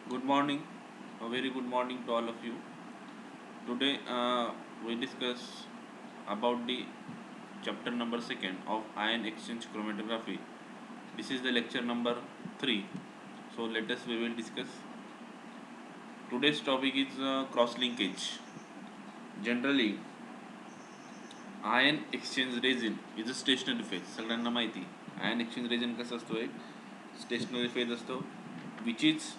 Good morning, a very good morning to all of you. Today we discuss about the chapter number second of ion exchange chromatography. This is the lecture number 3. So let us we will discuss. Today's topic is cross linkage. Generally, ion exchange resin is a stationary phase. सगळ्यांना माहिती. Ion exchange resin कसा असतो एक stationary phase असतो, which is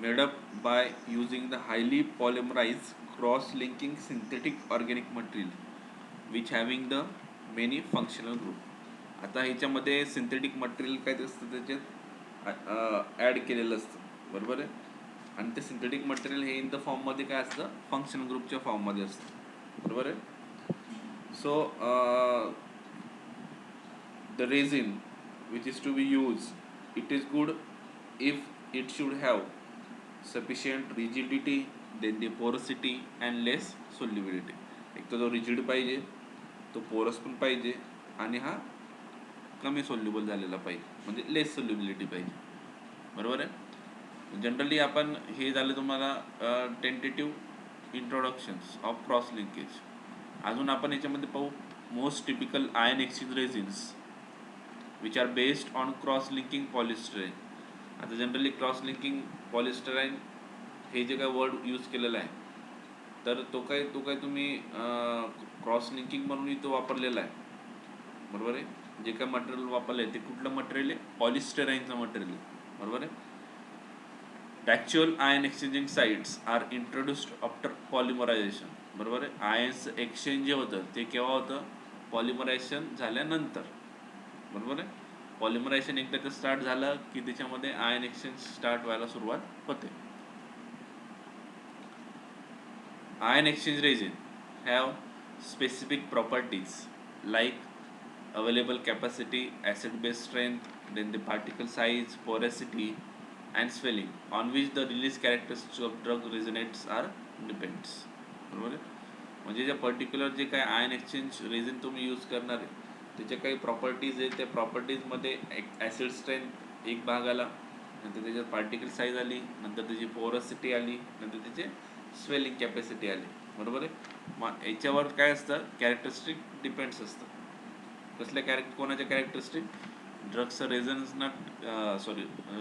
made up by using the highly polymerized cross-linking synthetic organic material which having the many functional group. आता ह्याच्यामध्ये synthetic material काय असतं त्याच्यात ॲड केलेलं असतं, बरोबर आहे. आणि ते सिंथेटिक मटेरियल हे इन द फॉर्ममध्ये काय असतं, फंक्शनल ग्रुपच्या फॉर्ममध्ये असतं, बरोबर आहे. So the resin which is to be used, it is good if it should have sufficient rigidity, then the porosity and less solubility. एक तर तो रिजिड पाहिजे, तो पोरस पण पाहिजे आणि हा कमी सोल्युबल झालेला पाहिजे, म्हणजे लेस सोल्युबिलिटी पाहिजे, बरोबर आहे. जनरली आपण हे झालं तुम्हाला टेंटेटिव्ह इंट्रोडक्शन्स ऑफ क्रॉस लिंकेज. अजून आपण याच्यामध्ये पाहू most typical ion exchange resins which are based on cross linking polystyrene. आता जनरली क्रॉस लिंकिंग पॉलिस्टराईन हे जे काय वर्ड यूज केलेला आहे, तर तो काय तुम्ही क्रॉस लिंकिंग म्हणून इथं वापरलेला आहे, बरोबर आहे. जे काय मटेरियल वापरलं आहे ते कुठलं मटेरियल आहे, पॉलिस्टराईनचं मटेरियल, बरोबर आहे. The actual ion exchanging sites are introduced after polymerization, बरोबर आहे. आयन्स एक्सचेंज जे होतं ते केव्हा होतं, पॉलिमरायझेशन झाल्यानंतर, बरोबर आहे. पॉलिमरायझेशन एकदा ते स्टार्ट झालं की त्याच्यामध्ये आयन एक्सचेंज स्टार्ट व्हायला सुरुवात होते. Ion exchange resin have specific properties like available capacity, acid base strength, then the particle size, porosity and swelling on which the release characteristics of drug resonates are depends, बरोबर आहे. म्हणजे ज्या particular जे काय ion exchange resin तुम्ही use करणार आहे त्याच्या काही प्रॉपर्टीज आहेत, त्या प्रॉपर्टीजमध्ये एक ॲसिड स्ट्रेंथ एक भाग आला, नंतर त्याच्यात पार्टिकल साईज आली, नंतर त्याची पोरसिटी आली, नंतर त्याचे स्वेलिंग कॅपॅसिटी आली, बरोबर आहे. मग याच्यावर काय असतं, कॅरेक्टरिस्टिक डिपेंड्स असतं. कसल्या कोणाच्या कॅरेक्टरिस्टिक, ड्रग्सचं रेझिस्टन्स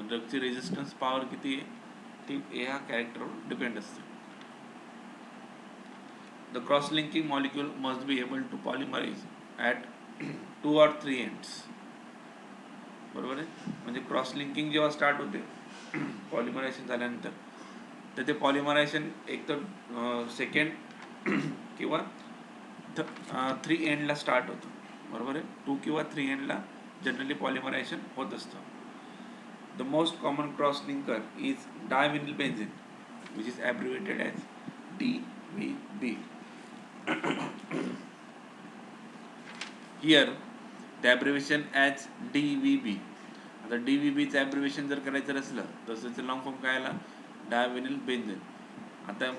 ड्रगची रेजिस्टन्स पॉवर किती आहे ती ह्या कॅरेक्टरवर डिपेंड असते. The cross linking molecule must be able to polymerize at 2 or 3 ends, बरोबर आहे. म्हणजे क्रॉस लिंकिंग जेव्हा स्टार्ट होते पॉलिमरायझेशन झाल्यानंतर, तर ते पॉलिमरायझेशन एक तर सेकंड किंवा 3 एंडला स्टार्ट होतं, बरोबर आहे. 2 किंवा 3 एंडला जनरली पॉलिमरायझेशन होत असतं. The most common cross linker is divinyl benzene which is abbreviated as DVB. Here the abbreviation as DVB. आता DVBचं ॲब्रिव्हिएशन जर करायचं असलं तर त्याचं लॉंग फॉर्म काय आला, डायविनिल बेन्झीन. आता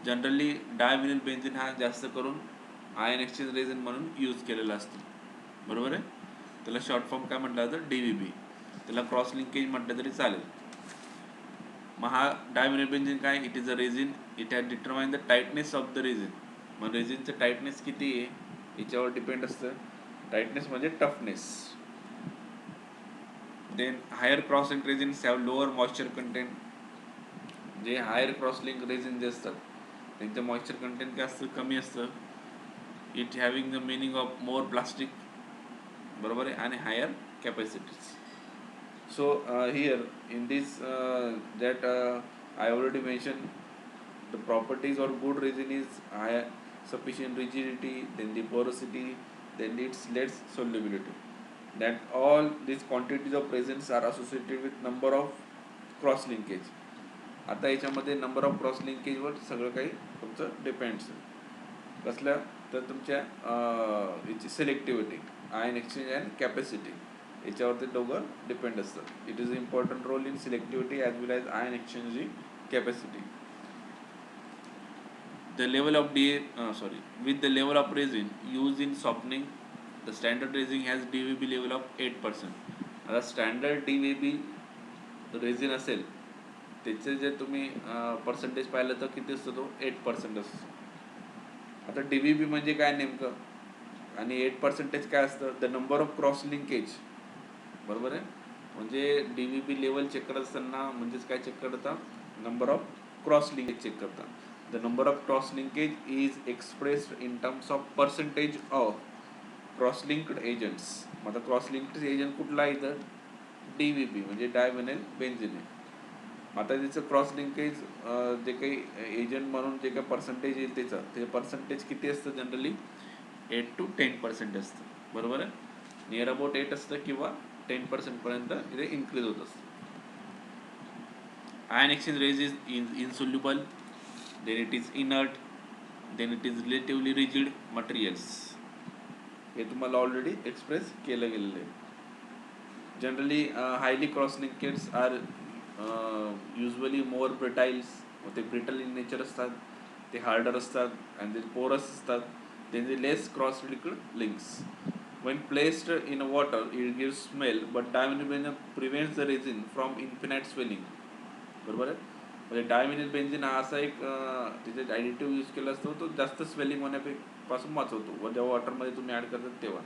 जनरली डायविनिल बेन्झीन हा जास्त करून आयन एक्सचेंज रेझिन म्हणून यूज केलेला असतो, बरोबर आहे. त्याला शॉर्ट फॉर्म काय म्हटलं जातं, DVB. त्याला क्रॉस लिंकेज म्हटलं तरी चालेल. मग हा डायविनिल बेन्झीन काय, it is a resin, it has determine the tightness of the resin. मग रेझिनचं टाईटनेस किती आहे याच्यावर डिपेंड असतं. टाईटनेस म्हणजे toughness. Then higher cross link resins have lower moisture content. जे हायर क्रॉस लिंक रेझिन जे असतात त्यांचं मॉइश्चर कंटेंट काय असतं, कमी असतं. It having the meaning of more plastic, बरोबर आहे, आणि higher capacities. So here in this that I already mentioned the properties of good resin is high sufficient rigidity, then the porosity, then its less solubility. That all these quantities of resins are associated with number of cross linkage. आता याच्यामध्ये number of cross लिंकेजवर सगळं काही तुमचं depends. कसल्या तर तुमच्या याची selectivity, ion exchange and capacity याच्यावरती दोघं डिपेंड असतात. It is a important role in selectivity as well as ion exchanging capacity. The level of with the level of resin used in softening, the standard resin has DVB level of 8%. आता standard DVB resin असेल त्याचे जे तुम्ही percentage पाहिलं तर किती असतो तो 8% असतो. आता DVB म्हणजे काय नेमकं आणि 8% काय असतं, the number of cross linkage. बरोबर आहे. म्हणजे DVB लेवल चेक करत असताना म्हणजेच काय चेक करता, number of cross linkage check करता. The number of cross linkage is expressed in terms of percentage of cross linked agents. मग आता क्रॉस लिंक्ड एजंट कुठला आहे इथं, DVB म्हणजे डायव्हिनाइल बेन्झीन आहे. आता त्याचं क्रॉस लिंकेज जे काही एजंट म्हणून जे काही पर्सेंटेज येईल त्याचं ते पर्सेंटेज किती असतं, जनरली 8 to 10% असतं. बरोबर आहे. नियर अबाउट 8 असतं किंवा 10% पर्यंत इथे इन्क्रीज होत असतं. Ion exchange resins is insoluble, then it is inert, then it is relatively rigid materials. हे तुम्हाला ऑलरेडी एक्सप्रेस केलं गेलेलं आहे. Generally highly cross linkeds are usually more brittles. ते ब्रिटल इन नेचर असतात, ते हार्डर असतात आणि ते पोरस असतात. त्यांचे less cross linked links. When placed in water, it gives smell, but divinyl benzene prevents the resin from infinite swelling. बरोबर आहे. म्हणजे डायव्हिनाइल बेन्झीन हा असा एक तिथे ॲडिटिव्ह यूज केला असतो, तो जास्त स्वेलिंग होण्यापासून वाचवतो. व जेव्हा वॉटरमध्ये तुम्ही ॲड करतात तेव्हा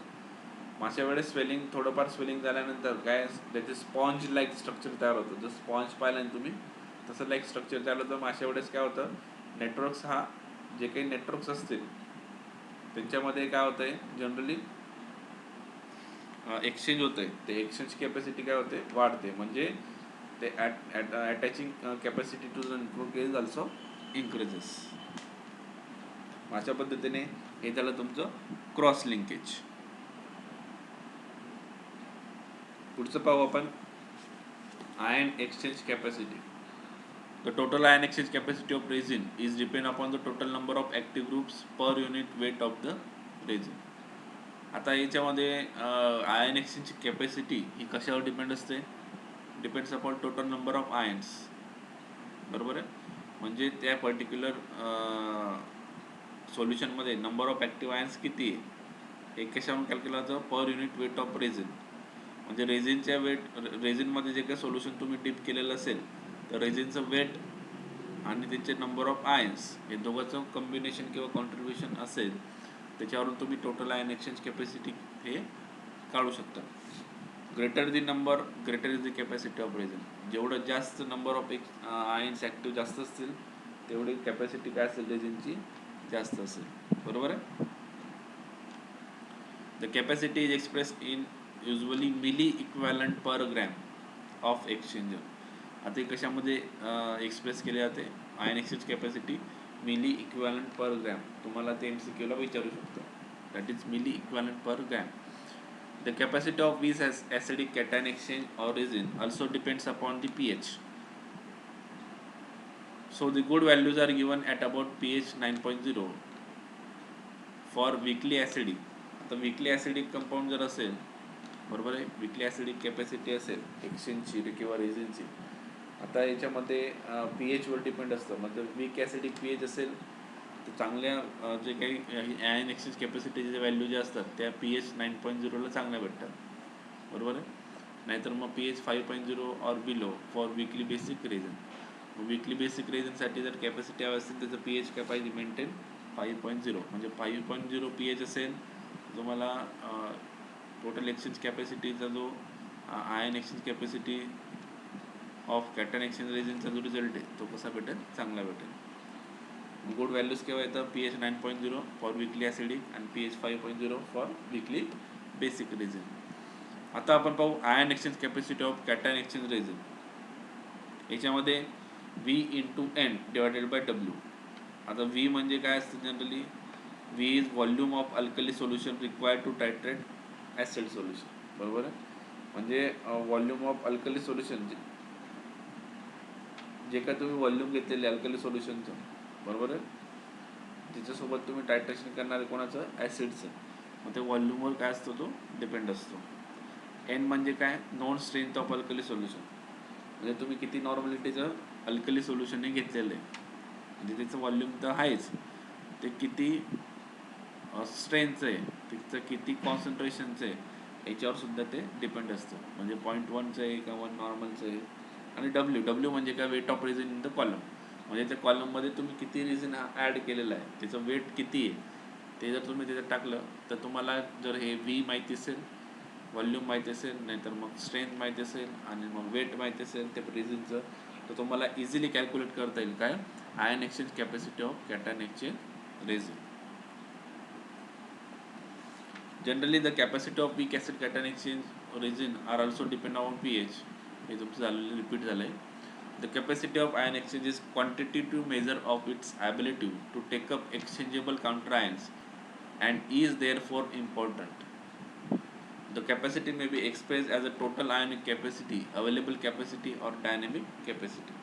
अशा वेळेस स्वेलिंग, थोडंफार स्वेलिंग झाल्यानंतर काय त्याचे स्पॉन्ज लाईक स्ट्रक्चर तयार होतं. जर स्पॉन्ज पाहिलं ना तुम्ही तसं लाईक स्ट्रक्चर तयार होतं. मग अशा वेळेस काय होतं, नेटवर्क्स हा जे काही नेटवर्क्स असतील त्यांच्यामध्ये काय होतं आहे, जनरली एक्सचेंज होतं आहे. ते एक्सचेंज कॅपॅसिटी काय होते, वाढते. म्हणजे ते attaching capacity to the network is also increases. अशा पद्धतीने हे झालं तुमचं क्रॉस लिंकेज. पुढचं पाहू आपण ion exchange capacity. The total ion exchange capacity of resin is depend upon the total number of active groups per unit weight of the resin. आता याच्यामध्ये आयन एक्सचेंज कॅपॅसिटी ही कशावर डिपेंड असते, depends upon total number of ions. बरोबर आहे. म्हणजे त्या particular सोल्युशनमध्ये number of active ions किती आहे हे कशावरून कॅल्क्युलेट होतं, per unit weight of resin. म्हणजे रेझिनच्या रेझिनमध्ये जे काही सोल्युशन तुम्ही डिप केलेलं असेल तर रेझिनचं वेट आणि त्यांचे नंबर ऑफ आयन्स हे दोघांचं कॉम्बिनेशन किंवा कॉन्ट्रीब्युशन असेल त्याच्यावरून तुम्ही टोटल आयन एक्सचेंज कॅपॅसिटी हे काढू शकता. Greater is the capacity of resin. जेवढं जास्त नंबर ऑफ आयन्स ॲक्टिव्ह जास्त असतील तेवढी कॅपॅसिटी काय असेल रेझिनची जास्त असेल. बरोबर आहे. The capacity is express in usually milliequivalent per gram of exchanger. आता कशामध्ये एक्सप्रेस केले जाते, ion exchange capacity milliequivalent per gram. तुम्हाला ते MCQला विचारू शकतो. That is milliequivalent per gram. The capacity of these acidic cation exchange or resin also depends upon the pH. So the good values are given at about pH 9.0 for weakly acidic. आता weakly acidic compound जर असेल, बरोबर आहे, weakly acidic capacity असेल एक्सचेंजची किंवा रेझिनची. आता याच्यामध्ये pH वर डिपेंड असतं. मतलब वीक ॲसिडिक pH असेल तर चांगल्या जे काही आयन एक्सचेंज कॅपॅसिटीचे व्हॅल्यू जे असतात त्या pH 9.0ला चांगल्या भेटतात. बरोबर आहे. नाहीतर मग pH 5.0 or below for weakly basic resin. Weakly basic रेझिनसाठी जर कॅपॅसिटी हवी असेल त्याचं pH काय पाहिजे, मेंटेन 5.0. म्हणजे 5.0 pH असेल तुम्हाला टोटल एक्सचेंज कॅपॅसिटीचा जो ion exchange capacity of cation exchange रेझिनचा जो रिझल्ट आहे तो कसा भेटेल, चांगला भेटेल. गुड व्हॅल्यूज केव्हा येतं, pH 9.0 फॉर वीकली ॲसिडिक आणि pH 5.0 for weakly basic resin. आता आपण पाहू ion exchange capacity of cation exchange resin. याच्यामध्ये V/N डिवायडेड बाय W. आता V म्हणजे काय असतं, generally V is volume of alkali solution required to titrate acid solution. बरोबर आहे. म्हणजे व्हॉल्यूम ऑफ अल्कली सोल्युशन जे काय तुम्ही व्हॉल्यूम घेतलेले अल्कली सोल्युशनचं, बरोबर आहे, त्याच्यासोबत तुम्ही टायट्रेशन करणार कोणाचं, ॲसिडचं. मग ते व्हॉल्यूमवर काय असतो तो डिपेंड असतो. N म्हणजे काय, non strength of alkali solution. म्हणजे तुम्ही किती नॉर्मॅलिटीचं अल्कली सोल्युशन हे घेतलेलं आहे, म्हणजे त्याचं व्हॉल्यूम तर आहेच, ते किती स्ट्रेंथचं आहे, तिचं किती कॉन्सन्ट्रेशनचं आहे याच्यावर सुद्धा ते डिपेंड असतं. म्हणजे 0.1चं आहे का 1 नॉर्मलचं आहे आणि डब्ल्यू म्हणजे काय, weight of resin in the column. म्हणजे त्या कॉलममध्ये तुम्ही किती रेझिन ॲड केलेलं आहे, त्याचं वेट किती आहे, ते जर तुम्ही त्याच्यात टाकलं तर तुम्हाला जर हे व्ही माहिती असेल, व्हॉल्यूम माहिती असेल, नाहीतर मग स्ट्रेंथ माहिती असेल आणि मग वेट माहिती असेल त्या रेझिनचं, तर तुम्हाला इझिली कॅल्क्युलेट करता येईल काय, ion exchange capacity of cation exchange resin. Generally the capacity of weak acid cation exchange resin are also depend on pH. हे तुमचं झालेलं रिपीट झालं आहे. The capacity of ion exchange is quantitative measure of its ability to take up exchangeable counterions and is therefore important. The capacity may be expressed as a total ionic capacity, available capacity or dynamic capacity.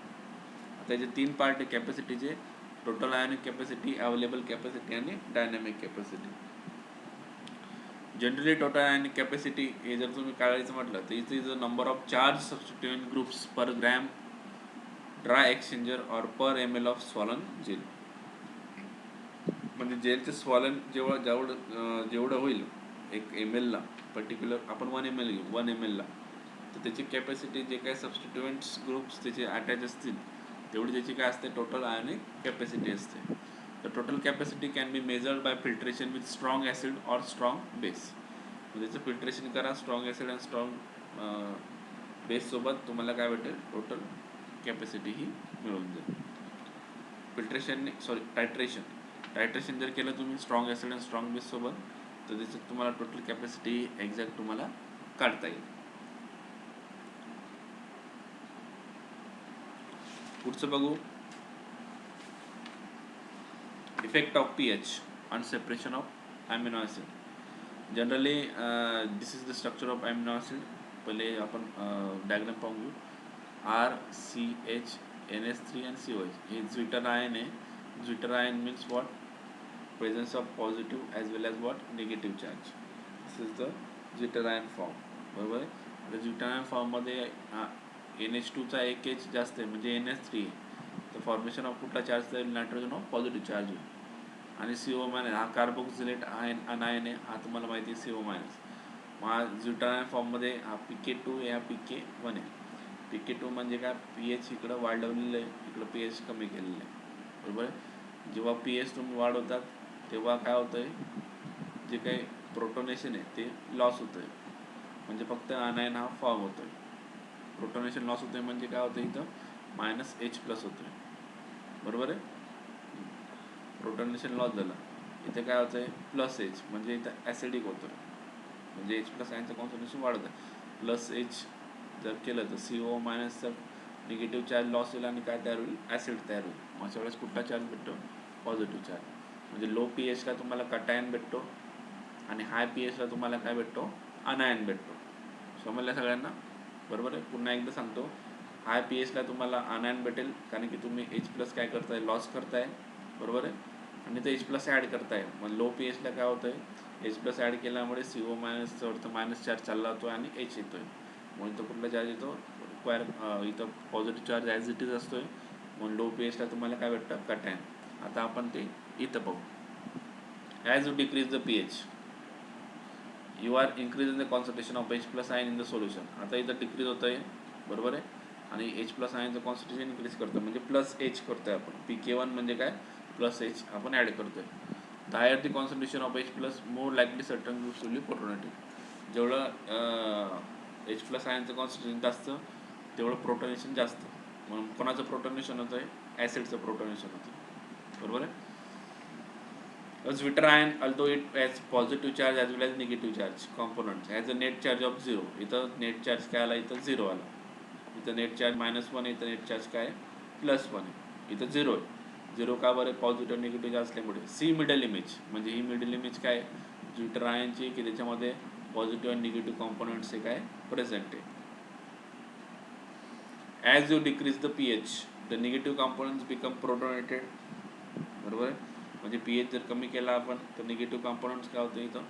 आता याचे 3 part आहे कॅपॅसिटीचे, total ionic capacity, available capacity आणि dynamic capacity. Generally total ionic capacity हे जर तुम्ही काढायचं म्हटलं तर it is the number of charge substituent groups per gram dry exchanger और per ml of swollen gel. म्हणजे जेलचे स्वॉलन जेवढं होईल एक ml ला, पर्टिक्युलर आपण 1 ml घेऊ, 1 ml ला, तर त्याची कॅपॅसिटी जे काही सबस्टिट्युएंट्स ग्रुप्स त्याचे अटॅच असतील तेवढी त्याची काय असते, टोटल आयोनिक कॅपॅसिटी असते. तर total capacity can be measured by filtration with strong acid और स्ट्रॉंग बेस. त्याचं फिल्ट्रेशन करा स्ट्रॉंग ॲसिड आणि स्ट्रॉंग बेससोबत, तुम्हाला काय भेटेल, टोटल कॅपॅसिटी ही मिळून जाईल. टायट्रेशन जर केलं तुम्ही स्ट्रॉंग ॲसिड आणि स्ट्रॉंग बेस सोबत, तर त्याच्यात तुम्हाला टोटल कॅपॅसिटी एक्झॅक्ट तुम्हाला काढता येईल. पुढचं बघू, effect of pH on separation of amino acid. Generally this is the structure of amino acid. पहिले आपण डायग्राम पाहून घेऊ. RCH NH3 and COH हे ज्विटर आयन आहे. Zwitter ion means what, presence of positive as well as what, negative charge. This is the zwitter ion form. बरोबर आहे. आता zwitter ion फॉर्ममध्ये NH2 चा एक H जास्त आहे म्हणजे NH3 आहे, तर फॉर्मेशन ऑफ कुठला चार्ज होईल, नायट्रोजन ऑफ पॉझिटिव्ह चार्ज होईल. आणि CO मायनस हा कार्बोक्सिलेट अनायन आहे, हा तुम्हाला माहिती आहे CO मायनस. मग ज्विटर आयन फॉर्ममध्ये हा PK2 आहे, हा PK1 आहे. PK2 म्हणजे काय, pH इकडं वाढवलेलं आहे, इकडं pH कमी केलेलं आहे. बरोबर आहे. जेव्हा pH तुम्ही वाढवतात तेव्हा काय होतं आहे, जे काही प्रोटोनेशन आहे ते लॉस होतं आहे, म्हणजे फक्त अनायन हा फॉर्म होतो आहे. प्रोटोनेशन लॉस होतं आहे म्हणजे काय होतं, इथं -H+ होतं आहे. बरोबर आहे. प्रोटोनेशन लॉस झालं, इथे काय होतं आहे, +H म्हणजे इथं ॲसिडिक होतं आहे, म्हणजे H+ आयनचं कॉन्सन्ट्रेशन वाढत आहे. +H जर केलं तर CO- चा निगेटिव्ह चार्ज लॉस होईल आणि काय तयार होईल, ॲसिड तयार होईल. मग अशा वेळेस कुठला चार्ज भेटतो, पॉझिटिव्ह चार्ज. म्हणजे लो pH ला तुम्हाला कटायन भेटतो आणि हाय pH ला तुम्हाला काय भेटतो, अनायन भेटतो. समजलं सगळ्यांना. बरोबर आहे. पुन्हा एकदा सांगतो, हाय pH ला तुम्हाला अनायन भेटेल कारण की तुम्ही H+ काय करताय, लॉस करताय. बरोबर आहे. आणि ते H+ ॲड करताय. मग लो pH ला काय होतं आहे, H+ ॲड केल्यामुळे CO- वरती मायनस चार्ज चालला जातो आणि H येतो आहे. म्हणून तो कुठला चार्ज येतो, इथं positive charge as it is असतो आहे. म्हणून लो pH ला तुम्हाला काय भेटतं, कटायन. आता आपण ते इथं पाहू. As you decrease the pH you are increasing the concentration of H+ ion in the solution. आता इथं डिक्रीज होतं आहे. बरोबर आहे. आणि H+ आयनचं कॉन्सन्ट्रेशन इन्क्रीज करतो म्हणजे +H करतो आहे आपण. PK1 म्हणजे काय, +H आपण ॲड करतो आहे. The higher the concentration of H+, more likely certain groups will be protonated. जेवढं H+ आयनचं कॉन्सन्ट्रेशन जास्त तेवढं प्रोटोनेशन जास्त. म्हणून कोणाचं प्रोटोनेशन होतं आहे, ॲसिडचं प्रोटोनेशन होतं आहे. बरोबर आहे. Zwitter ion, although it has positive charge as well as negative charge components, has a net charge of 0. इथं नेट चार्ज काय आला, इथं 0 आला. इथं नेट चार्ज -1, इथं नेट चार्ज काय +1 आहे, इथं 0 आहे. 0 का बरं, पॉझिटिव्ह निगेटिव्ह चार्ज असल्यामुळे. सी मिडल इमेज म्हणजे ही मिडल इमेज काय, ज्विटर आयनची, की त्याच्यामध्ये पॉझिटिव्ह आणि निगेटिव्ह कॉम्पोनंट्स हे काय प्रेझेंट आहे. As you decrease the pH, the negative components become protonated. बरोबर आहे. म्हणजे pH जर कमी केला आपण तर निगेटिव्ह कॉम्पोनंट्स काय होतं, इथं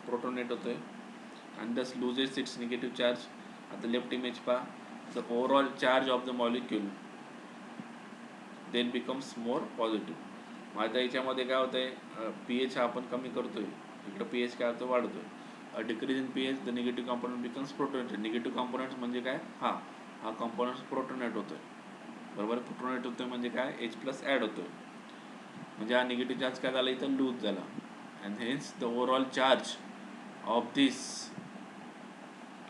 प्रोटोनेट होतं आहे आणि thus loses its negative charge. आता लेफ्ट इमेज पहा, the overall charge of the molecule then becomes more positive. माझ्या याच्यामध्ये काय होतं आहे, pH हा आपण कमी करतोय, इकडं pH काय होतं, वाढतोय. Decrease in pH the negative component becomes protonated. Negative components म्हणजे काय, हा हा कंपाऊंड प्रोटोनेट होतोय. बरोबर, प्रोटोनेट होतोय म्हणजे काय, H+ ॲड होतोय, म्हणजे हा निगेटिव्ह चार्ज काय झाला इथं लूज झाला, and hence the overall charge of this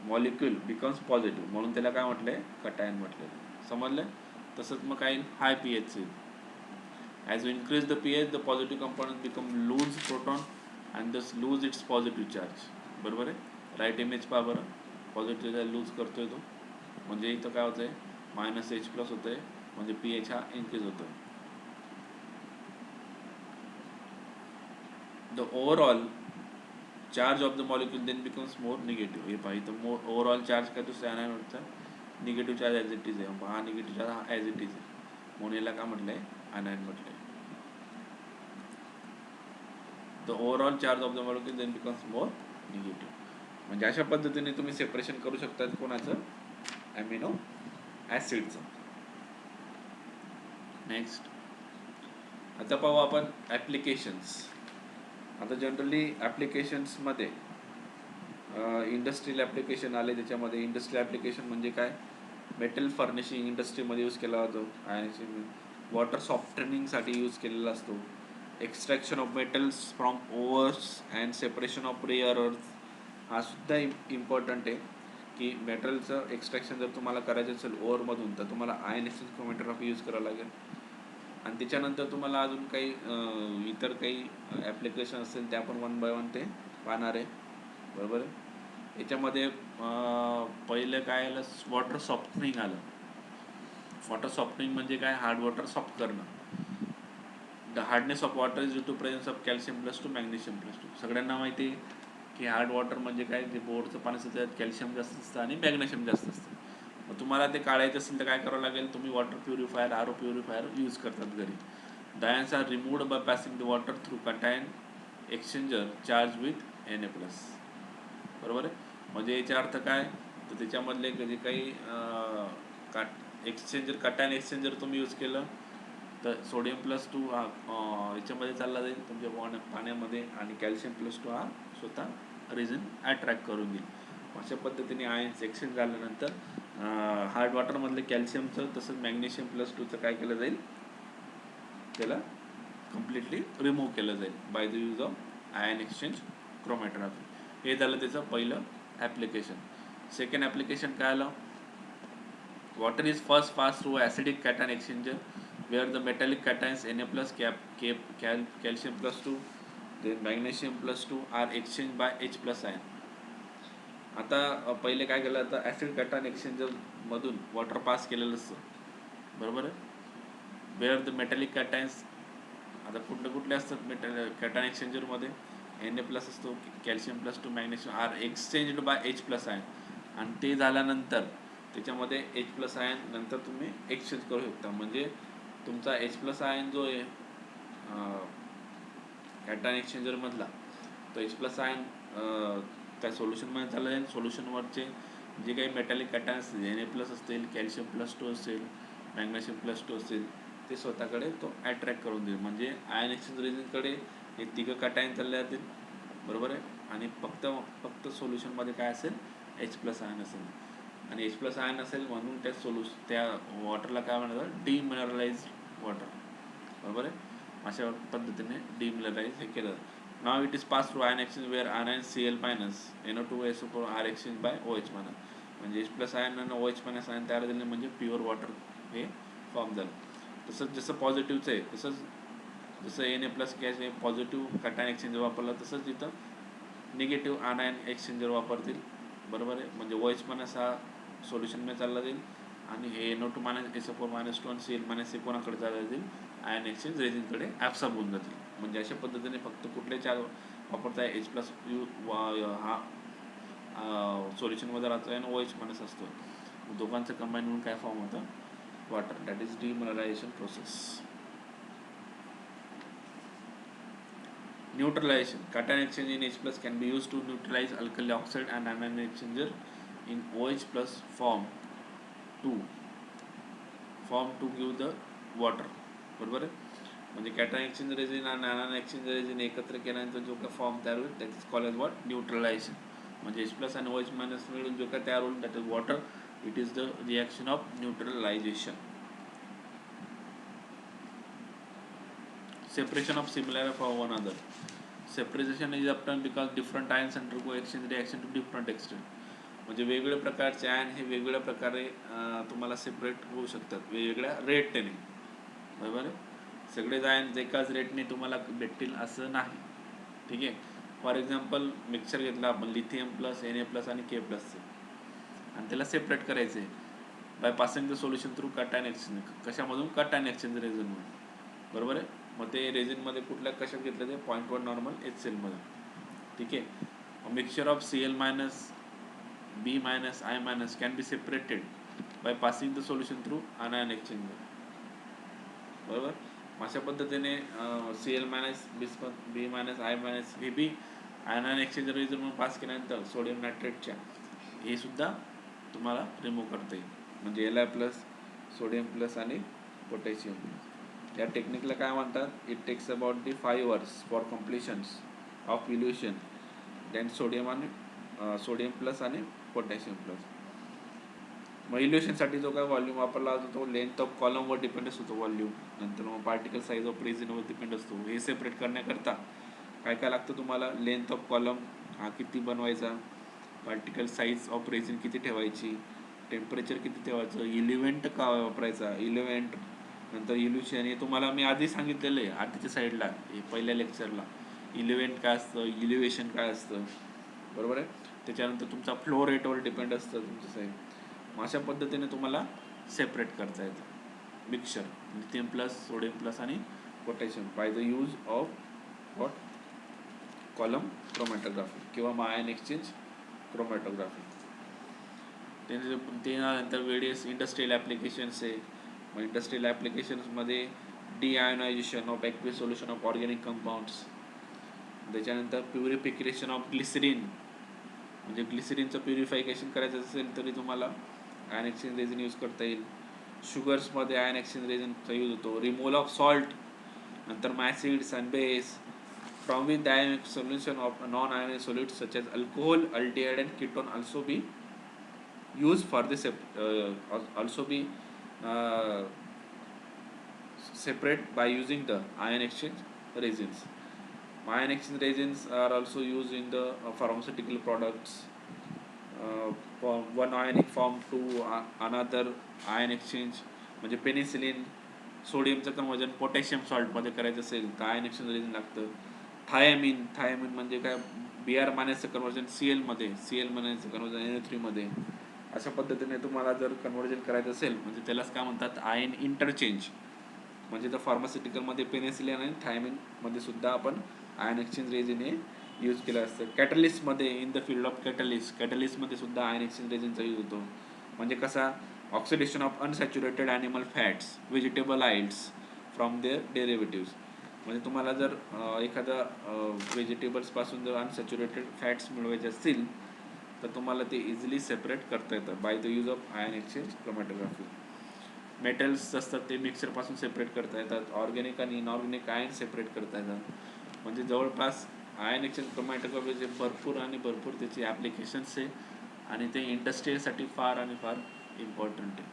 molecule becomes positive, म्हणून त्याला काय म्हटलंय, कटायन म्हटलेलं. समजलं? तसंच मग काय हाय pH येईल. As you increase the pH, the positive components become lose proton and thus lose its positive charge. बरोबर आहे. राईट इमेज पहा बरं, पॉझिटिव्ह लूज करतोय तो, म्हणजे इथं काय होतंय, -H+ होतंय, म्हणजे pH हा इन्क्रीज होतोय. The overall charge of the molecule then becomes more negative. हे पहा इथं ओव्हरऑल चार्ज काय दुसऱ्या अनायनचा negative charge as it is आहे. हा निगेटिव्ह चार्ज हा ॲज इट इज आहे, म्हणून याला काय म्हटलंय, अनायन म्हटलंय. The overall charge of the molecule then becomes more negative. म्हणजे अशा पद्धतीने तुम्ही सेपरेशन करू शकता कोणाचं, ॲमिनो ॲसिडचं. नेक्स्ट आता पाहू आपण ॲप्लिकेशन्स. आता जनरली ॲप्लिकेशन्समध्ये इंडस्ट्रियल ॲप्लिकेशन आले. त्याच्यामध्ये इंडस्ट्रियल ॲप्लिकेशन म्हणजे काय, मेटल फर्निशिंग इंडस्ट्रीमध्ये यूज केला जातो, आणि वॉटर सॉफ्टनिंगसाठी यूज केलेला असतो. Extraction of metals from overs and separation of rare अर्थ, हा सुद्धा इम्पॉर्टंट आहे की मेटलचं एक्स्ट्रॅक्शन जर तुम्हाला करायचं असेल ओव्हरमधून, तर तुम्हाला आयन एक्सचेंज क्रोमॅटोग्राफी यूज करावं लागेल. आणि त्याच्यानंतर तुम्हाला अजून काही इतर काही ॲप्लिकेशन असतील, ते आपण 1 बाय 1 ते पाहणार आहे. बरोबर आहे. याच्यामध्ये पहिलं काय आलं, वॉटर सॉफ्टनिंग आलं. वॉटर सॉफ्टनिंग म्हणजे काय, हार्ड वॉटर सॉफ्ट करणं. The hardness of water is due to presence of calcium magnesium. सगळ्यांना माहिती आहे की हार्ड वॉटर म्हणजे काय, जे बोरचं पाणी असतं त्यात कॅल्शियम जास्त असतं आणि मॅग्नेशियम जास्त असतं. मग तुम्हाला ते काढायचं असेल तर काय करावं लागेल, तुम्ही water purifier, RO purifier use करतात घरी. The ions are removed by passing the water through cation exchanger charge with Na+. बरोबर आहे. म्हणजे याचा अर्थ काय, तर त्याच्यामधले जे काही एक्सचेंजर, कटायन एक्सचेंजर तुम्ही यूज केलं तर Sodium+2 हा याच्यामध्ये चालला जाईल तुमच्या पाण्यामध्ये, आणि Calcium+2 हा स्वतः रिझन अट्रॅक्ट करून घेईल. अशा पद्धतीने आयन्स एक्सचेंज झाल्यानंतर हार्ड वॉटरमधले कॅल्शियमचं तसंच मॅग्नेशियम+2चं काय केलं जाईल, त्याला कम्प्लिटली रिमूव्ह केलं जाईल bye the use of ion exchange chromatography. हे झालं त्याचं पहिलं ॲप्लिकेशन. सेकंड ॲप्लिकेशन काय आलं, water is first passed through acidic cation exchanger where the metallic cations Na+, Calcium+2, then Magnesium+2 are exchanged by H+ ion. आता पहिले काय केलं, आता ॲसिड कॅटायन एक्सचेंजर मधून वॉटर पास केलेलं असतं. बरोबर आहे. वेअर द मेटॅलिक कॅटायन्स, आता कुठले असतात कॅटायन एक्सचेंजरमध्ये, Na+ असतो, Calcium+2, magnesium are exchanged by H+ ion. आणि ते झाल्यानंतर त्याच्यामध्ये H+ ion नंतर तुम्ही एक्सचेंज करू शकता. म्हणजे तुमचा H+ ion जो आहे कॅटायन एक्सचेंजरमधला, तो H+ ion त्या सोल्युशनमध्ये चालला जाईल. सोल्युशनवरचे जे काही मेटॅलिक कॅटायन असतील, Na+ असतील, Calcium+2 असेल, मॅग्नेशियम+2 असेल, ते स्वतःकडे तो अट्रॅक्ट करून देईल. म्हणजे आयन एक्सचेंज रिजनकडे हे तिघं कॅटायन चालले जातील. बरोबर आहे. आणि फक्त सोल्युशनमध्ये काय असेल, H+ ion असेल. आणि H+ ion असेल म्हणून त्या वॉटरला काय म्हणतात, डिमिनरलाइज्ड वॉटर. बरोबर आहे. अशा पद्धतीने डिमिनरलाइज हे केलं. नाव it is pass through ion exchange where ion Cl- NO2SO4 are exchange by OH-. म्हणजे H+ ion आणि OH- ion तयार झाले, म्हणजे प्युअर वॉटर हे फॉर्म झालं. तसंच जसं पॉझिटिव्हचं आहे, तसंच जसं Na+ गॅस हे पॉझिटिव्ह कॅटायन एक्सचेंजर वापरलं, तसंच इथं निगेटिव्ह आयन एक्सचेंजर वापरतील. बरोबर आहे. म्हणजे OH- हा सोल्युशनमध्ये चालला जाईल, आणि हे NO2-SO4- आणि Cl- कोणाकडे चालला जाईल, आयन एक्सचेंज रेजिनकडे ॲब्सॉर्ब होऊन जातील. म्हणजे अशा पद्धतीने फक्त कुठले चार वापरताय, H+ हा सोल्युशनमध्ये राहतो आणि OH- असतो. दोघांचं कंबाईन म्हणून काय फॉर्म होतं, water. That is demineralisation process. Neutralization. Cation exchange in H+ can be used to neutralize alkali oxide and anion exchanger in OH+ form to give the water. बरोबर आहे. म्हणजे कॅटायन एक्सचेंज रेजिन आणि anion exchange resin एकत्र केल्यानंतर जो काय form तयार होईल, that is called as what, neutralization. म्हणजे H+ आणि OH- मिळून जो काय तयार होईल, that is water. It is the reaction of neutralization. Separation of similar from one another. Separation is obtained because different ions undergo exchange reaction to different extent. म्हणजे वेगवेगळ्या प्रकारचे आयन हे वेगवेगळ्या प्रकारे तुम्हाला सेपरेट होऊ शकतात वेगवेगळ्या रेटने. बरोबर आहे. सगळेच आयन एकाच रेटने तुम्हाला भेटतील असं नाही. ठीक आहे. फॉर एक्झाम्पल मिक्सर घेतला आपण लिथियम प्लस Na+ आणि K+ आणि त्याला सेपरेट करायचे by passing the solution through cut and exchange. कशामधून? कट अँड एक्सचेंज रेझनमधून. बरोबर आहे. मग ते रेझिनमध्ये कुठल्या कशात घेतलं ते 0.1 नॉर्मल HCl मध्ये. ठीक आहे. Mixture of Cl- B-I- can be separated by passing the solution through anion exchange. बरोबर. अशा पद्धतीने Cl- B-I- हे बी आयनायन एक्सचेंजर रिजन म्हणून पास केल्यानंतर सोडियम नायट्रेटच्या हे सुद्धा तुम्हाला रिमूव्ह करता येईल. म्हणजे Li+, सोडियम प्लस आणि पोटॅशियम. या टेक्निकला काय म्हणतात? It takes about the 5 hours for completions of elution then sodium plus आणि पोटॅशियम प्लस. मग इल्युशनसाठी जो काय व्हॉल्यूम वापरला जातो तो लेंथ ऑफ कॉलमवर डिपेंड होतो व्हॉल्यूम. नंतर मग पार्टिकल साईज ऑफ रेझिनवर डिपेंड असतो. हे सेपरेट करण्याकरता काय काय लागतं तुम्हाला? लेंथ ऑफ कॉलम हा किती बनवायचा, पार्टिकल साईज ऑफ रेझिन किती ठेवायची, टेम्परेचर किती ठेवायचं, इलिव्हेंट का वापरायचा, इलिव्हेंट, नंतर इल्युशन. हे तुम्हाला मी आधी सांगितलेलं आहे आधीच्या साईडला हे पहिल्या लेक्चरला. इलिव्हेंट काय असतं, इलिव्हेशन काय असतं. बरोबर आहे. त्याच्यानंतर तुमचा फ्लो रेटवर डिपेंड असतं तुमचं साईड. मग अशा पद्धतीने तुम्हाला सेपरेट करता येतं mixture lithium plus, sodium plus आणि potassium by the use of what column chromatography किंवा आयन एक्सचेंज क्रोमॅटोग्राफी. त्यानंतर वेरियस इंडस्ट्रियल ॲप्लिकेशन्स आहे. मग इंडस्ट्रियल ॲप्लिकेशन्समध्ये deionisation of aqueous solution of organic compounds. त्याच्यानंतर प्युरिफिकेशन ऑफ ग्लिसरीन. म्हणजे ग्लिसरीनचं प्युरिफिकेशन करायचं असेल तरी तुम्हाला आयन एक्सचेंज रेझिन यूज करता येईल. शुगर्समध्ये आयन एक्सचेंज रेझिनचा यूज होतो. रिमूव्हल ऑफ सॉल्ट, नंतर acids and base from with dynamic solution of non ionic solids such as alcohol, aldehyde and ketone also be use for this also be separate by using the ion exchange resins. Ion exchange resins are also used in the pharmaceutical products. One ionic form to another ion exchange. म्हणजे penicillin सोडियमचं conversion potassium सॉल्टमध्ये करायचं असेल तर ion exchange resin लागतं. Thiamine म्हणजे काय? Br- conversion Cl conversion Na3 मध्ये. अशा पद्धतीने तुम्हाला जर कन्वर्जन करायचं असेल म्हणजे त्यालाच काय म्हणतात? Ion interchange. म्हणजे तर फार्मास्युटिकलमध्ये पेनिसिलिन आणि थायमिनमध्ये सुद्धा आपण आयन एक्सचेंज रेझिन हे यूज केलं असतं. कॅटलिस्टमध्ये इन द फील्ड ऑफ कॅटलिस्टमध्ये सुद्धा आयन एक्सचेंज रेझिनचा यूज होतो. म्हणजे कसा? Oxidation of unsaturated animal fats, vegetable oils from their derivatives. म्हणजे तुम्हाला जर एखादा व्हेजिटेबल्सपासून जर अनसॅच्युरेटेड फॅट्स मिळवायचे असतील तर तुम्हाला ते इझिली सेपरेट करता येतं bye the use of ion exchange chromatography. Metals असतात ते मिक्सरपासून सेपरेट करता येतात. ऑर्गॅनिक आणि इनऑर्गॅनिक आयन सेपरेट करता येतात. म्हणजे जवळपास आयन एक्सचेंज क्रोमॅटोग्राफीचे भरपूर त्याची ॲप्लिकेशन्स आहे आणि ते इंडस्ट्रीसाठी फार इम्पॉर्टंट आहे.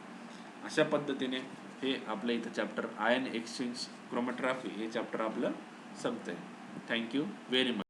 अशा पद्धतीने हे आपलं इथं चॅप्टर आयन एक्सचेंज क्रोमॅटोग्राफी हे चॅप्टर आपलं संपतं आहे. Thank you very much.